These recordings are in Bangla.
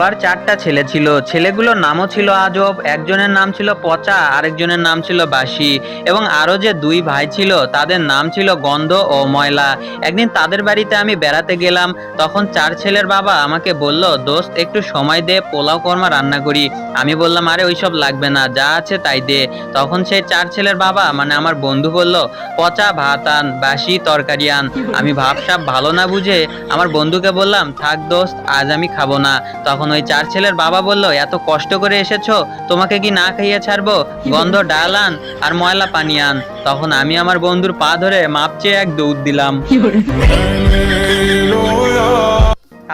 আর চারটা ছেলে ছিল। ছেলেগুলোর নামও ছিল আজব। একজনের নাম ছিল পচা, আরেকজনের নাম ছিল বাসি, এবং আরো যে দুই ভাই ছিল তাদের নাম ছিল গন্ধ ও ময়লা। একদিন তাদের বাড়িতে আমি বেড়াতে গেলাম। তখন চার ছেলের বাবা আমাকে বলল, দোস্ত একটু সময় দে, পোলাও কোরমা রান্না করি। আমি বললাম, আরে ওইসব লাগবে না, যা আছে তাই দে। তখন সেই চার ছেলের বাবা মানে আমার বন্ধু বলল, পচা ভাত আন, বাসি তরকারি আন। আমি ভাবসাব ভালো না বুঝে আমার বন্ধুকে বললাম, থাক দোস্ত, আজ আমি খাবো না। তখন ওই চার ছেলের বাবা বলল, এত কষ্ট করে এসেছো, তোমাকে কি না খাইয়ে ছাড়বো? গন্ধ ডাল আন আর ময়লা পানি আন। তখন আমি আমার বন্ধুর পা ধরে মাপ চেয়ে এক দৌড় দিলাম।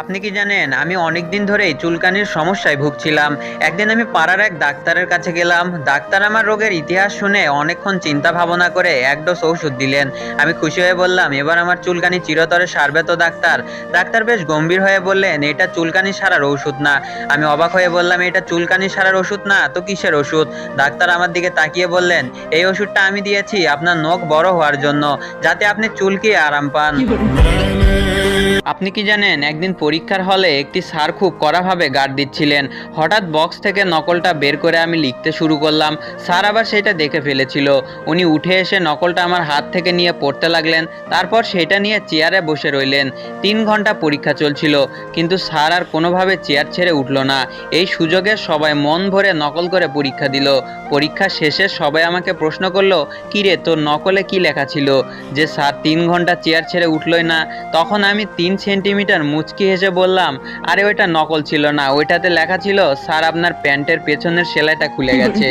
আপনি কি জানেন, আমি অনেক দিন ধরেই চুলকানির সমস্যায় ভুগছিলাম। একদিন আমি পাড়ার এক ডাক্তারের কাছে গেলাম। ডাক্তার আমার রোগের ইতিহাস শুনে অনেকক্ষণ চিন্তা ভাবনা করে এক ডোজ ঔষধ দিলেন। আমি খুশি হয়ে বললাম, এবার আমার চুলকানি চিরতরে সারবে তো ডাক্তার? ডাক্তার বেশ গম্ভীর হয়ে বললেন, এটা চুলকানি সারার ওষুধ না। আমি অবাক হয়ে বললাম, এটা চুলকানি সারার ওষুধ না তো কিসের ওষুধ? ডাক্তার আমার দিকে তাকিয়ে বললেন, এই ওষুধটা আমি দিয়েছি আপনার নখ বড় হওয়ার জন্য, যাতে আপনি চুলকিয়ে আরাম পান। আপনি কি জানেন, একদিন পরীক্ষার হলে একটি স্যার খুব কড়াভাবে গার্ড দিচ্ছিলেন। হঠাৎ বক্স থেকে নকলটা বের করে আমি লিখতে শুরু করলাম। স্যার আবার সেটা দেখে ফেলেছিল। উনি উঠে এসে নকলটা আমার হাত থেকে নিয়ে পড়তে লাগলেন। তারপর সেটা নিয়ে চেয়ারে বসে রইলেন। 3 ঘন্টা পরীক্ষা চলছিল, কিন্তু স্যার আর কোনোভাবে চেয়ার ছেড়ে উঠল না। এই সুযোগে সবাই মন ভরে নকল করে পরীক্ষা দিল। পরীক্ষা শেষে সবাই আমাকে প্রশ্ন করলো, কি রে, তোর নকলে কি লেখা ছিল যে স্যার 3 ঘন্টা চেয়ার ছেড়ে উঠলই না? তখন আমি 3 সেন্টিমিটার মুচকি হেসে বললাম, আরে ওইটা নকল ছিল না, ওইটাতে লেখা ছিল, স্যার আপনার প্যান্টের পেছনের সেলাইটা খুলে গেছে।